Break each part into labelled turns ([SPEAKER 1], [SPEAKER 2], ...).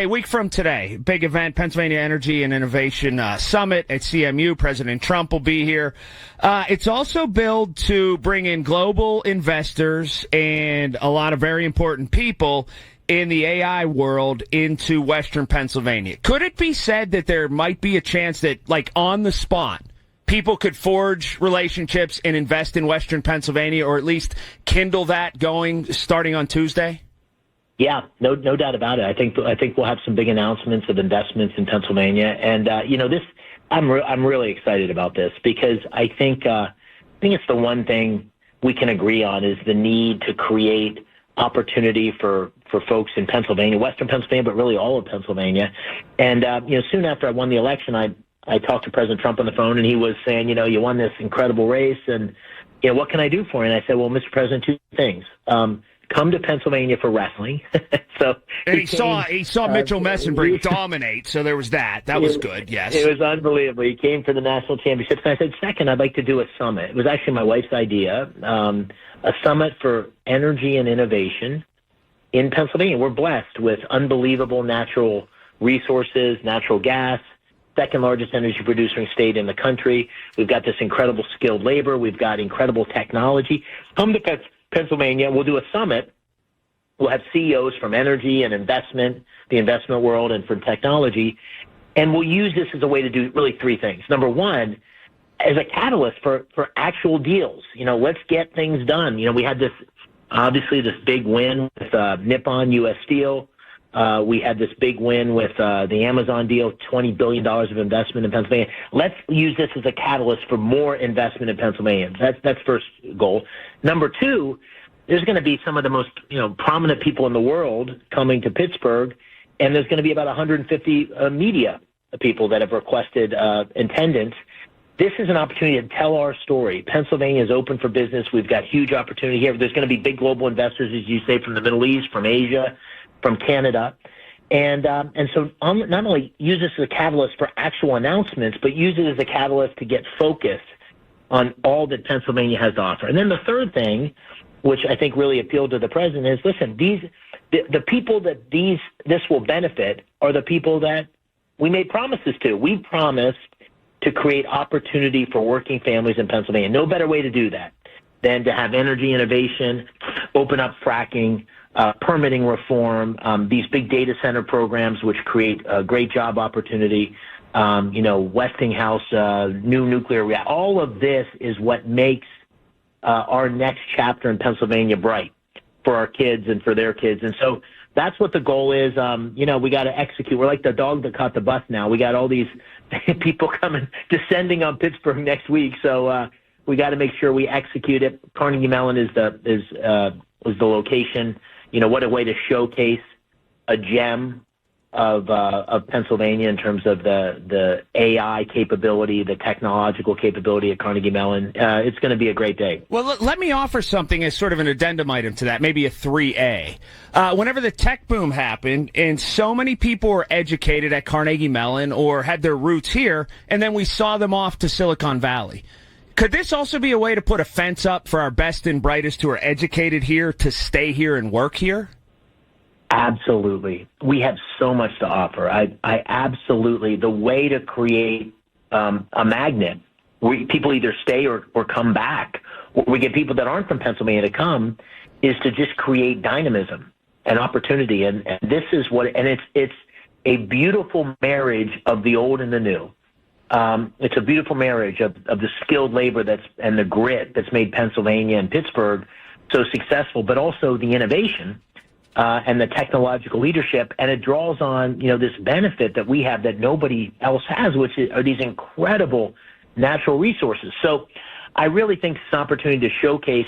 [SPEAKER 1] Okay, a week from today, big event, Pennsylvania Energy and Innovation Summit at CMU. President Trump will be here. It's also billed to bring in global investors and a lot of very important people in the AI world into Western Pennsylvania. Could it be said that there might be a chance that, like, on the spot, people could forge relationships and invest in Western Pennsylvania, or at least kindle that going starting on Tuesday?
[SPEAKER 2] Yeah, no doubt about it. I think we'll have some big announcements of investments in Pennsylvania, and I'm really excited about this because I think it's the one thing we can agree on is the need to create opportunity for folks in Pennsylvania, Western Pennsylvania, but really all of Pennsylvania. And soon after I won the election, I talked to President Trump on the phone, and he was saying, you won this incredible race, and what can I do for you? And I said, well, Mr. President, two things. Come to Pennsylvania for wrestling.
[SPEAKER 1] And he saw Mitchell Messenbrink dominate, so there was that. That was good, yes.
[SPEAKER 2] It was unbelievable. He came for the national championships. And I said, second, I'd like to do a summit. It was actually my wife's idea, a summit for energy and innovation in Pennsylvania. We're blessed with unbelievable natural resources, natural gas, second largest energy producing state in the country. We've got this incredible skilled labor. We've got incredible technology. Come to Pennsylvania. We'll do a summit. We'll have CEOs from energy and investment, the investment world, and from technology. And we'll use this as a way to do really three things. Number one, as a catalyst for actual deals. Let's get things done. We had this big win with Nippon U.S. Steel. We had this big win with the Amazon deal, $20 billion of investment in Pennsylvania. Let's use this as a catalyst for more investment in Pennsylvania. That's first goal. Number two, there's going to be some of the most prominent people in the world coming to Pittsburgh, and there's going to be about 150 media people that have requested attendance. This is an opportunity to tell our story. Pennsylvania is open for business. We've got huge opportunity here. There's going to be big global investors, as you say, from the Middle East, from Asia, from Canada. And so not only use this as a catalyst for actual announcements, but use it as a catalyst to get focused on all that Pennsylvania has to offer. And then the third thing, which I think really appealed to the president, is, listen, the people that this will benefit are the people that we made promises to. We promised to create opportunity for working families in Pennsylvania. No better way to do that than to have energy innovation, open up fracking, permitting reform, these big data center programs which create a great job opportunity, Westinghouse, new nuclear reactor. All of this is what makes our next chapter in Pennsylvania bright for our kids and for their kids. And so that's what the goal is. We got to execute. We're like the dog that caught the bus now. We got all these people descending on Pittsburgh next week. So we got to make sure we execute it. Carnegie Mellon is the location. What a way to showcase a gem of Pennsylvania in terms of the AI capability, the technological capability at Carnegie Mellon. It's going to be a great day.
[SPEAKER 1] Well, let me offer something as sort of an addendum item to that, maybe a 3A. Whenever the tech boom happened and so many people were educated at Carnegie Mellon or had their roots here, and then we saw them off to Silicon Valley, could this also be a way to put a fence up for our best and brightest who are educated here to stay here and work here?
[SPEAKER 2] Absolutely. We have so much to offer. I absolutely, the way to create a magnet where people either stay or come back, or we get people that aren't from Pennsylvania to come, is to just create dynamism and opportunity. And this is it's a beautiful marriage of the old and the new. It's a beautiful marriage of the skilled labor and the grit that's made Pennsylvania and Pittsburgh so successful, but also the innovation and the technological leadership. And it draws on, this benefit that we have that nobody else has, which are these incredible natural resources. So I really think it's an opportunity to showcase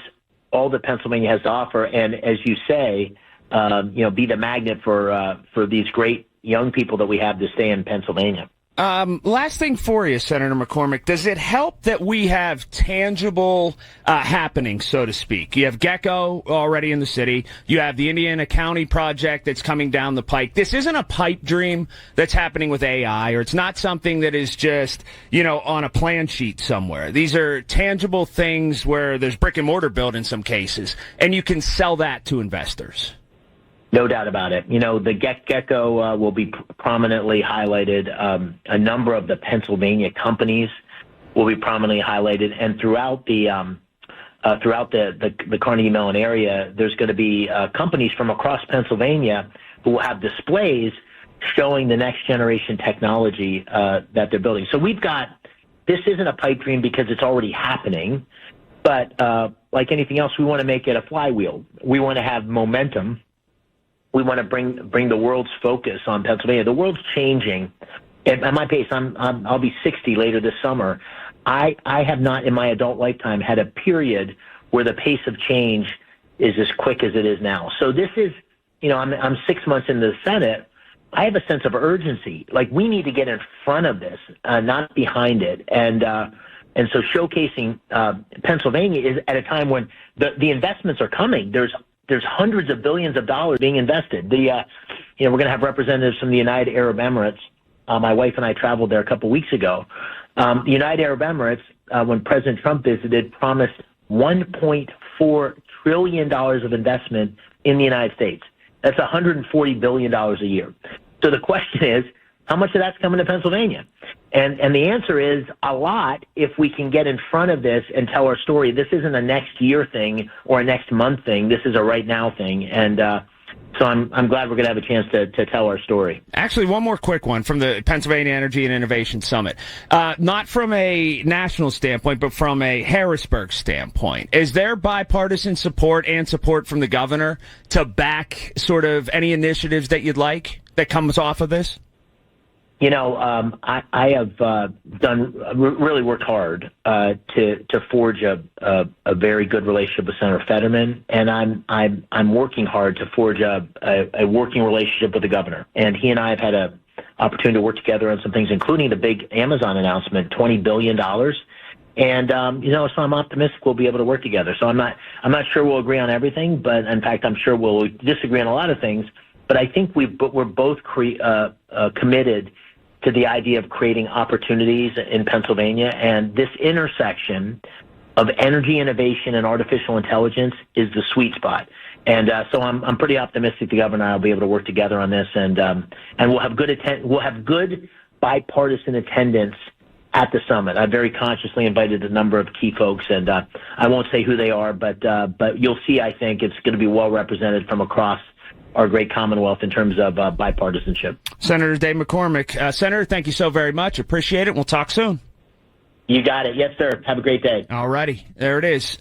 [SPEAKER 2] all that Pennsylvania has to offer. And as you say, be the magnet for these great young people that we have to stay in Pennsylvania.
[SPEAKER 1] Last thing for you, Senator McCormick. Does it help that we have tangible happenings, so to speak? You have Gecko already in the city. You have the Indiana County project that's coming down the pike. This isn't a pipe dream that's happening with AI, or it's not something that is just, on a plan sheet somewhere. These are tangible things where there's brick and mortar built in some cases, and you can sell that to investors.
[SPEAKER 2] No doubt about it. The Gecko will be prominently highlighted. A number of the Pennsylvania companies will be prominently highlighted, and throughout the Carnegie Mellon area, there's going to be companies from across Pennsylvania who will have displays showing the next generation technology that they're building. So this isn't a pipe dream because it's already happening, but like anything else, we want to make it a flywheel. We want to have momentum. We want to bring the world's focus on Pennsylvania. The world's changing. At my pace, I'll be 60 later this summer. I have not in my adult lifetime had a period where the pace of change is as quick as it is now. So this is, I'm 6 months into the Senate. I have a sense of urgency. Like, we need to get in front of this, not behind it. And so showcasing Pennsylvania is at a time when the investments are coming. There's hundreds of billions of dollars being invested. We're going to have representatives from the United Arab Emirates. My wife and I traveled there a couple weeks ago. The United Arab Emirates, when President Trump visited, promised $1.4 trillion of investment in the United States. That's $140 billion a year. So the question is, how much of that's coming to Pennsylvania? And the answer is a lot if we can get in front of this and tell our story. This isn't a next year thing or a next month thing. This is a right now thing. And so I'm glad we're going to have a chance to tell our story.
[SPEAKER 1] Actually, one more quick one from the Pennsylvania Energy and Innovation Summit. Not from a national standpoint, but from a Harrisburg standpoint. Is there bipartisan support and support from the governor to back sort of any initiatives that you'd like that comes off of this?
[SPEAKER 2] I have really worked hard to forge a very good relationship with Senator Fetterman, and I'm working hard to forge a working relationship with the governor. And he and I have had an opportunity to work together on some things, including the big Amazon announcement, $20 billion. And so I'm optimistic we'll be able to work together. So I'm not sure we'll agree on everything, but in fact I'm sure we'll disagree on a lot of things. But I think we're both committed to the idea of creating opportunities in Pennsylvania, and this intersection of energy innovation and artificial intelligence is the sweet spot. And so I'm pretty optimistic the governor and I will be able to work together on this, and we'll have good bipartisan attendance at the summit. I very consciously invited a number of key folks, and I won't say who they are, but you'll see. I think it's going to be well represented from across our great Commonwealth in terms of bipartisanship.
[SPEAKER 1] Senator Dave McCormick. Senator, thank you so very much. Appreciate it. We'll talk soon.
[SPEAKER 2] You got it. Yes, sir. Have a great day.
[SPEAKER 1] All righty. There it is.